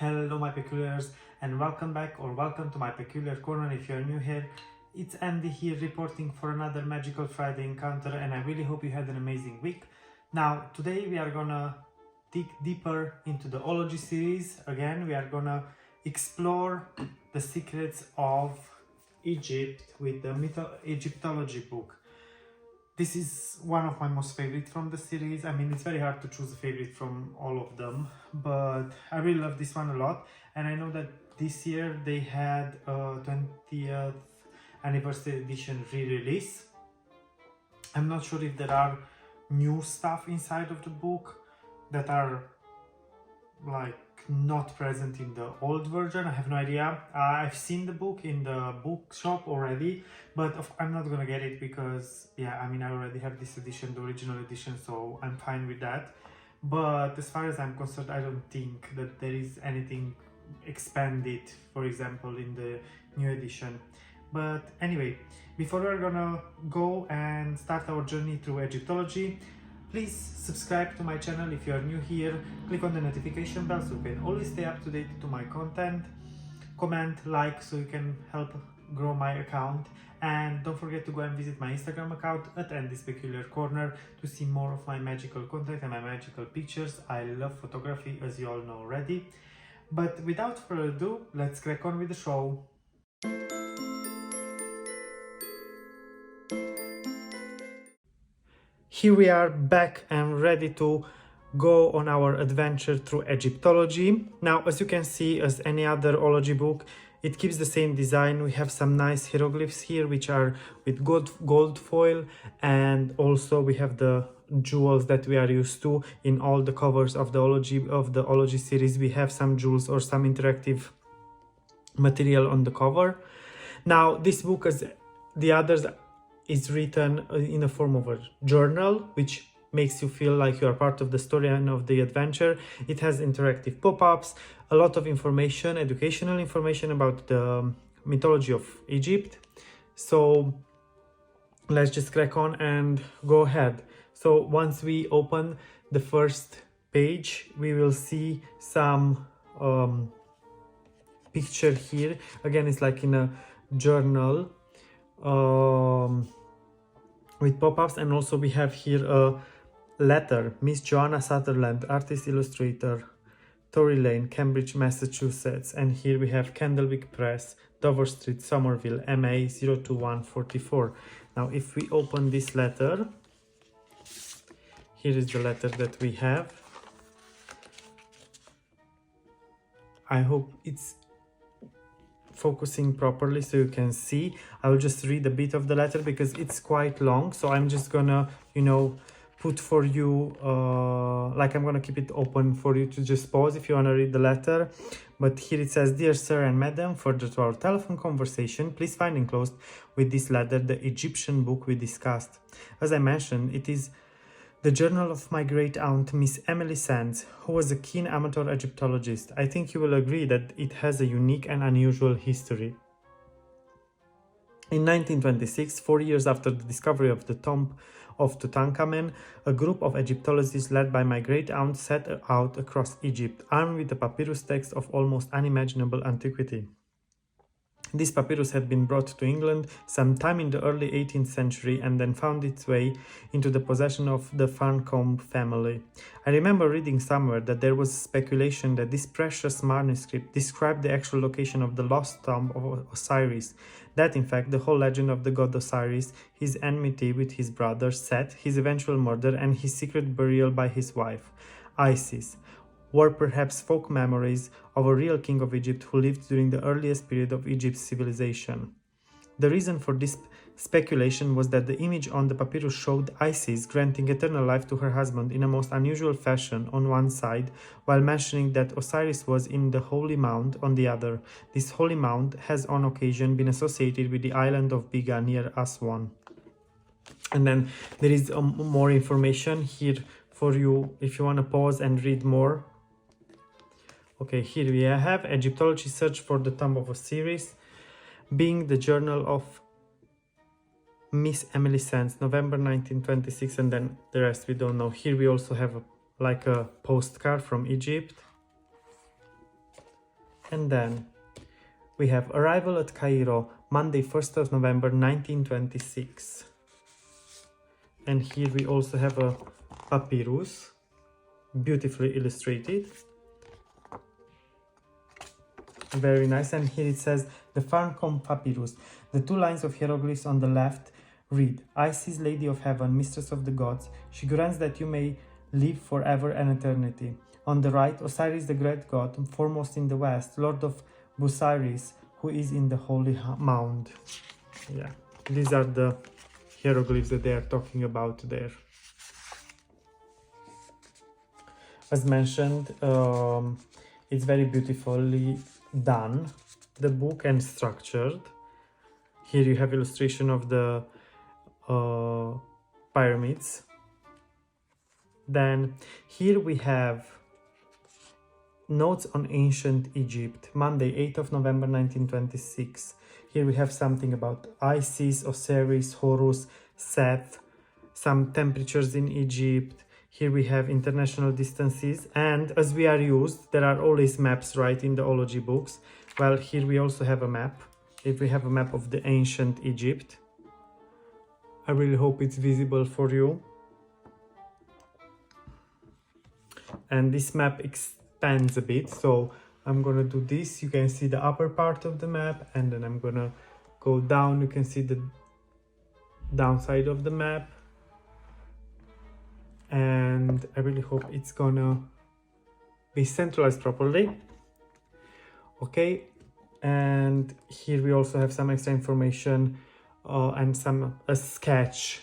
Hello my peculiars, and welcome back or welcome to my peculiar corner if you're new here. It's Andy here reporting for another Magical Friday encounter, and I really hope you had an amazing week. Now today we are gonna dig deeper into the Ology series. Again, we are gonna explore the secrets of Egypt with the Egyptology book. This is one of my most favorite from the series. I mean, it's very hard to choose a favorite from all of them, but I really love this one a lot. And I know that this year they had a 20th anniversary edition re-release. I'm not sure if there are new stuff inside of the book that are like not present in the old version. I have no idea. I've seen the book in the bookshop already, but I'm not gonna get it because yeah, I mean, I already have this edition, the original edition, so I'm fine with that. But as far as I'm concerned, I don't think that there is anything expanded, for example, in the new edition. But anyway, before we're gonna go and start our journey through Egyptology, please subscribe to my channel if you are new here, click on the notification bell so you can always stay up to date to my content, comment, like so you can help grow my account, and don't forget to go and visit my Instagram account at Andy's Peculiar Corner to see more of my magical content and my magical pictures. I love photography, as you all know already. But without further ado, let's crack on with the show. Here we are back and ready to go on our adventure through Egyptology. Now, as you can see, as any other Ology book, it keeps the same design. We have some nice hieroglyphs here, which are with gold foil, and also we have the jewels that we are used to in all the covers of the Ology series. We have some jewels or some interactive material on the cover. Now, this book, as the others, is written in a form of a journal, which makes you feel like you are part of the story and of the adventure. It has interactive pop-ups, a lot of information, educational information about the mythology of Egypt. So let's just crack on and go ahead. So once we open the first page, we will see some picture here. Again, it's like in a journal with pop-ups, and also we have here a letter. Miss Joanna Sutherland, artist illustrator, Tory Lane, Cambridge, Massachusetts. And here we have Candlewick Press, Dover Street, Somerville, MA 02144. Now if we open this letter, here is the letter that we have. I hope it's focusing properly so you can see. I will just read a bit of the letter because it's quite long, so I'm just gonna, put for you, like I'm gonna keep it open for you to just pause if you want to read the letter. But here it says, "Dear Sir and Madam, further to our telephone conversation, please find enclosed with this letter the Egyptian book we discussed. As I mentioned, it is the journal of my great aunt, Miss Emily Sands, who was a keen amateur Egyptologist. I think you will agree that it has a unique and unusual history. In 1926, 4 years after the discovery of the tomb of Tutankhamen, a group of Egyptologists led by my great aunt set out across Egypt, armed with a papyrus text of almost unimaginable antiquity. This papyrus had been brought to England sometime in the early 18th century and then found its way into the possession of the Farncombe family. I remember reading somewhere that there was speculation that this precious manuscript described the actual location of the lost tomb of Osiris, that in fact the whole legend of the god Osiris, his enmity with his brother Set, his eventual murder, and his secret burial by his wife, Isis, were perhaps folk memories of a real king of Egypt who lived during the earliest period of Egypt's civilization. The reason for this speculation was that the image on the papyrus showed Isis granting eternal life to her husband in a most unusual fashion on one side, while mentioning that Osiris was in the Holy Mount on the other. This Holy Mount has on occasion been associated with the island of Biga near Aswan." And then there is more information here for you if you want to pause and read more. Okay, here we have Egyptology Search for the Tomb of Osiris, being the journal of Miss Emily Sands, November 1926, and then the rest we don't know. Here we also have like a postcard from Egypt. And then we have arrival at Cairo, Monday 1st of November 1926. And here we also have a papyrus, beautifully illustrated. Very nice. And here it says the Farncombe Papyrus. The two lines of hieroglyphs on the left read, Isis, Lady of Heaven, Mistress of the Gods, she grants that you may live forever and eternity. On the right, Osiris, the great god, foremost in the west, Lord of Busiris, who is in the holy mound. Yeah, these are the hieroglyphs that they are talking about there. As mentioned, it's very beautifully done, the book, and structured. Here you have illustration of the pyramids. Then here we have notes on ancient Egypt, Monday 8th of November 1926. Here we have something about Isis, Osiris, Horus, Seth, some temperatures in Egypt. Here we have international distances, and as we are used, there are always maps, right, in the ology books. Well, here we also have a map. If we have a map of the ancient Egypt, I really hope it's visible for you. And this map expands a bit, so I'm gonna do this. You can see the upper part of the map, and then I'm gonna go down. You can see the downside of the map. And I really hope it's gonna be centralized properly. Okay, and here we also have some extra information and a sketch.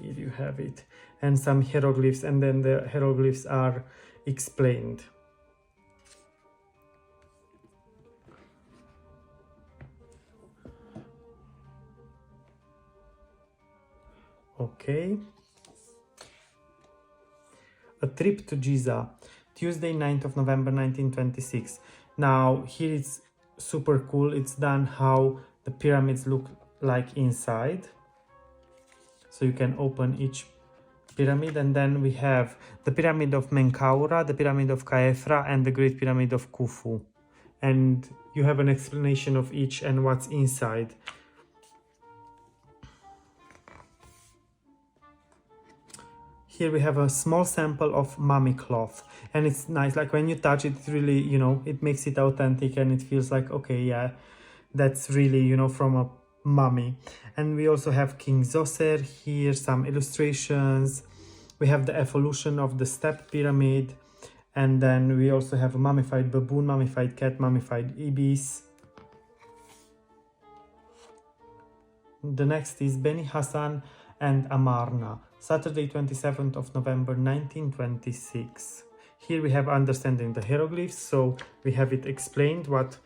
Here you have it, and some hieroglyphs, and then the hieroglyphs are explained. Okay. A trip to Giza, Tuesday 9th of November 1926. Now here it's super cool. It's done how the pyramids look like inside. So you can open each pyramid, and then we have the pyramid of Menkaura, the pyramid of Khaefra, and the Great Pyramid of Khufu. And you have an explanation of each and what's inside. Here we have a small sample of mummy cloth, and it's nice, like when you touch it, it's really, you know, it makes it authentic, and it feels like, okay, yeah, that's really, you know, from a mummy. And we also have King Zoser here, some illustrations. We have the evolution of the step pyramid, and then we also have a mummified baboon, mummified cat, mummified ibis. The next is Beni Hassan and Amarna, Saturday 27th of November 1926. Here we have understanding the hieroglyphs, so we have it explained what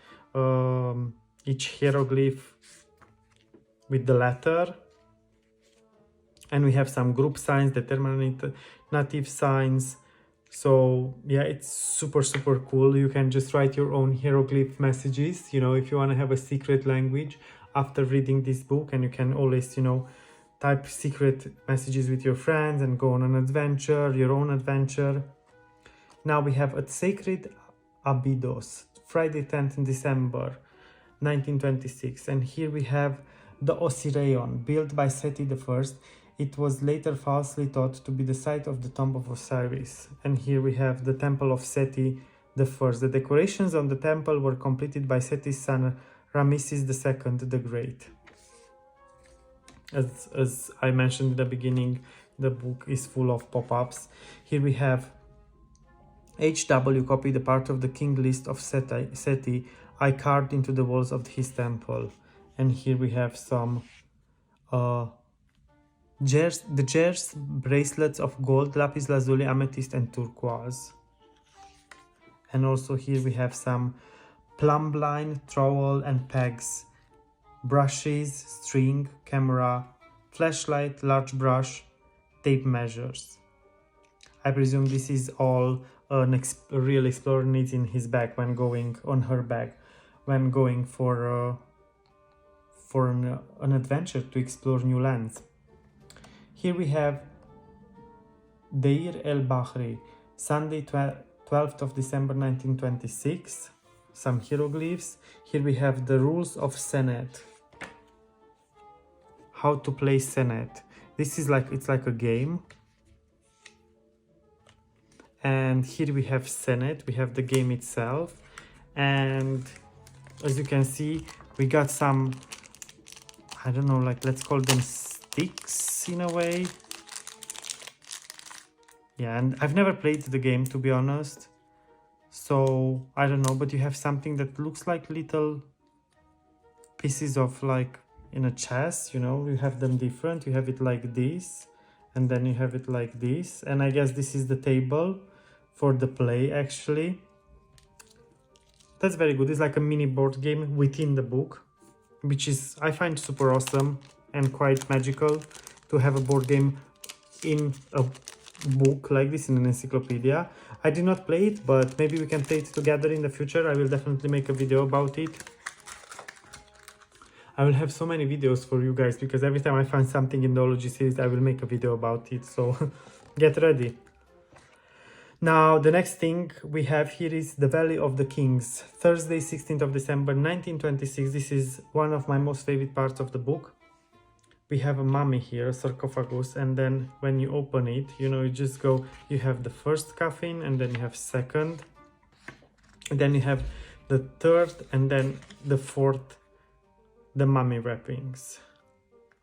each hieroglyph with the letter, and we have some group signs, determinative signs. So yeah, it's super cool. You can just write your own hieroglyph messages, you know, if you want to have a secret language after reading this book, and you can always, you know, type secret messages with your friends and go on an adventure, your own adventure. Now we have a Sacred Abydos, Friday 10th December 1926, and here we have the Osirion, built by Seti I. It was later falsely thought to be the site of the tomb of Osiris. And here we have the temple of Seti I. The decorations on the temple were completed by Seti's son Ramesses II the Great. As I mentioned in the beginning, the book is full of pop-ups. Here we have H.W. copied the part of the king list of Seti I carved into the walls of his temple. And here we have some Jers bracelets of gold, lapis lazuli, amethyst, and turquoise. And also here we have some plumb line, trowel, and pegs, brushes, string, camera, flashlight, large brush, tape measures. I presume this is all a real explorer needs in his bag when going on her bag, when going for an adventure to explore new lands. Here we have Deir el Bahri, Sunday 12th of December 1926. Some hieroglyphs. Here we have the rules of Senet. How to play Senet. This is like, it's like a game. And here we have Senet, we have the game itself. And as you can see, we got some, I don't know, like let's call them sticks in a way. Yeah, and I've never played the game, to be honest. So, I don't know, but you have something that looks like little pieces of like in a chess, you know, you have them different. You have it like this, and then you have it like this. And I guess this is the table for the play, actually. That's very good. It's like a mini board game within the book, which is, I find, super awesome and quite magical to have a board game in a book like this, in an encyclopedia. I did not play it, but maybe we can play it together in the future. I will definitely make a video about it. I will have so many videos for you guys, because every time I find something in the Ology series, I will make a video about it, so get ready. Now, the next thing we have here is the Valley of the Kings, Thursday, 16th of December, 1926. This is one of my most favorite parts of the book. We have a mummy here, a sarcophagus, and then when you open it, you know, you just go, you have the first coffin, and then you have second, and then you have the third, and then the fourth, the mummy wrappings.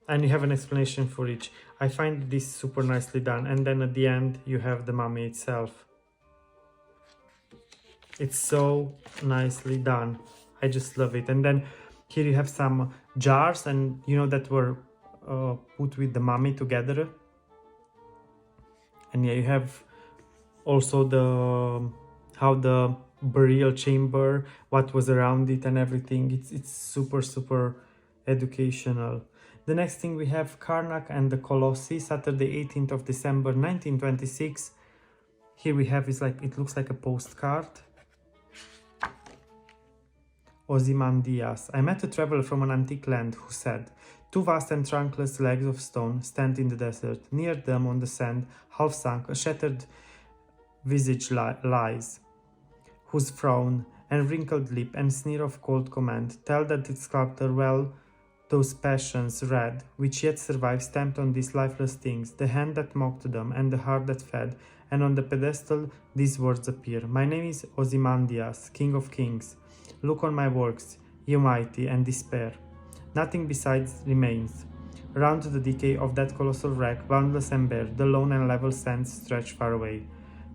And you have an explanation for each. I find this super nicely done. And then at the end, you have the mummy itself. It's so nicely done. I just love it. And then here you have some jars, and you know, that were put with the mummy together. And yeah, you have also the how the burial chamber, what was around it and everything. It's super educational. The next thing we have Karnak and the Colossi, Saturday 18th of December 1926. Here we have is like, it looks like a postcard. Ozymandias. I met a traveler from an antique land who said, "Two vast and trunkless legs of stone stand in the desert. Near them on the sand, half sunk, a shattered visage lies, whose frown and wrinkled lip and sneer of cold command tell that its sculptor well those passions read, which yet survive, stamped on these lifeless things, the hand that mocked them and the heart that fed, and on the pedestal these words appear. My name is Ozymandias, King of Kings. Look on my works, ye mighty, and despair. Nothing besides remains. Round the decay of that colossal wreck, boundless and bare, the lone and level sands stretch far away."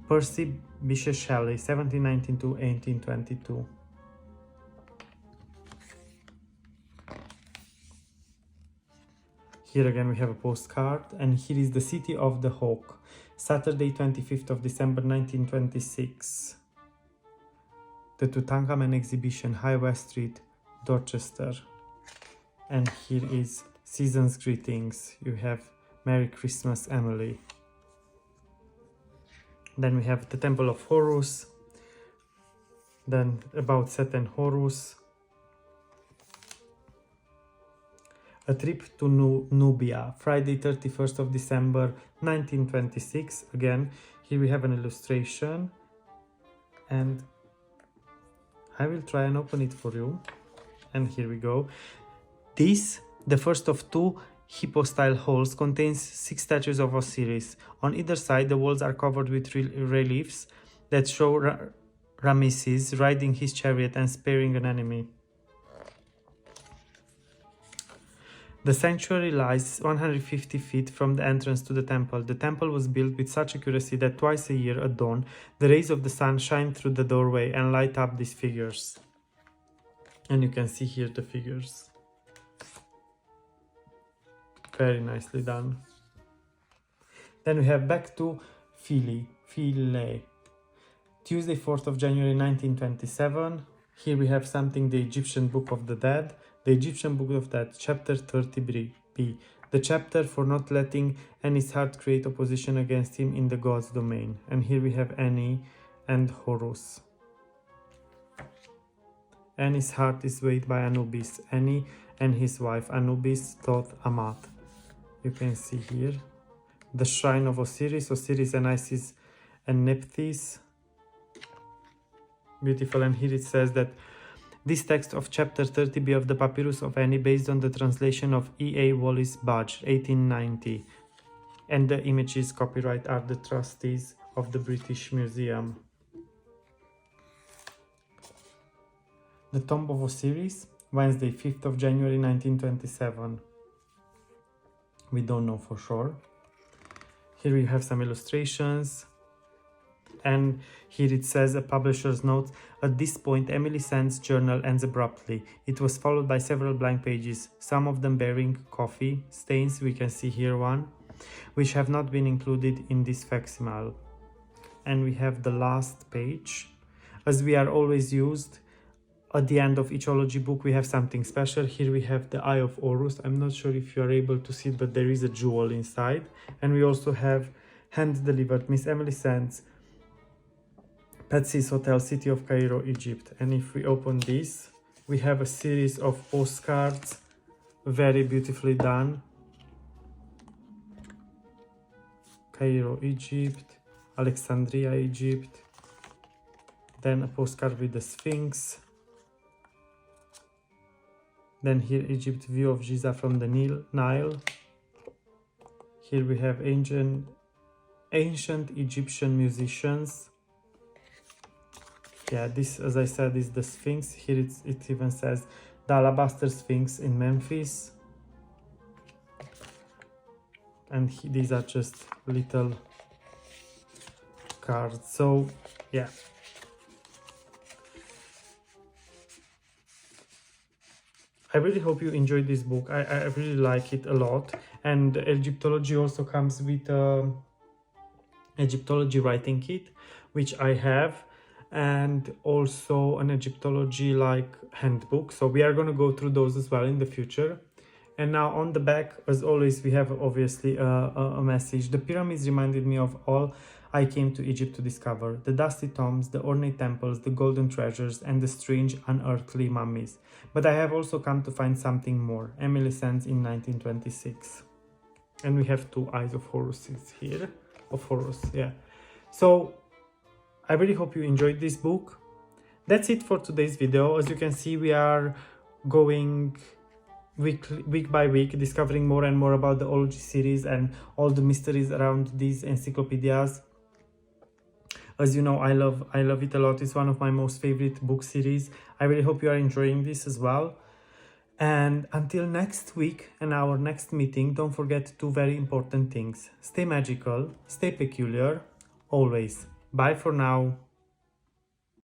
Percy Bysshe Shelley, 1719-1822. Here again we have a postcard, and here is the City of the Hawk, Saturday 25th of December 1926. The Tutankhamen exhibition, High West Street, Dorchester. And here is Season's Greetings. You have Merry Christmas, Emily. Then we have the Temple of Horus. Then about Set and Horus. A Trip to Nubia, Friday 31st of December 1926. Again, here we have an illustration. And I will try and open it for you. And here we go. This, the first of two hippo-style halls, contains 6 statues of Osiris. On either side, the walls are covered with reliefs that show Ramesses riding his chariot and spearing an enemy. The sanctuary lies 150 feet from the entrance to the temple. The temple was built with such accuracy that twice a year at dawn, the rays of the sun shine through the doorway and light up these figures. And you can see here the figures. Very nicely done. Then we have back to Philae. Tuesday, 4th of January 1927. Here we have something, the Egyptian Book of the Dead. The Egyptian Book of Dead, chapter 30b. The chapter for not letting Annie's heart create opposition against him in the God's domain. And here we have Annie and Horus. Annie's heart is weighed by Anubis. Annie and his wife Anubis taught Amat. You can see here the shrine of Osiris, Osiris and Isis and Nephthys. beautiful. And here it says that this text of chapter 30b of the Papyrus of Ani, based on the translation of E.A. Wallis Budge, 1890. And the images copyright are the trustees of the British Museum. The Tomb of Osiris, Wednesday, 5th of January 1927. We don't know for sure. Here we have some illustrations. And here it says a publisher's note. At this point, Emily Sand's journal ends abruptly. It was followed by several blank pages, some of them bearing coffee stains, we can see here one, which have not been included in this facsimile. And we have the last page. As we are always used, at the end of Egyptology book, we have something special. Here we have the Eye of Horus. I'm not sure if you are able to see it, but there is a jewel inside. And we also have hand-delivered Miss Emily Sand's Patsy's Hotel, City of Cairo, Egypt. And if we open this, we have a series of postcards, very beautifully done. Cairo, Egypt, Alexandria, Egypt. Then a postcard with the Sphinx. Then here Egypt, view of Giza from the Nile. Here we have ancient Egyptian musicians. Yeah, this, as I said, is the Sphinx. Here it even says the Alabaster Sphinx in Memphis. And these are just little cards. So, yeah. I really hope you enjoyed this book. I really like it a lot. And Egyptology also comes with Egyptology writing kit, which I have, and also an Egyptology like handbook. So we are going to go through those as well in the future. And now on the back, as always, we have obviously a message. The pyramids reminded me of all I came to Egypt to discover: the dusty tombs, the ornate temples, the golden treasures, and the strange unearthly mummies. But I have also come to find something more. Emily Sand in 1926. And we have two eyes of Horus here. Of Horus, yeah. So I really hope you enjoyed this book. That's it for today's video. As you can see, we are going week by week, discovering more and more about the Ology series and all the mysteries around these encyclopedias. As you know, I love it a lot. It's one of my most favorite book series. I really hope you are enjoying this as well. And until next week and our next meeting, don't forget two very important things. Stay magical, stay peculiar, always. Bye for now.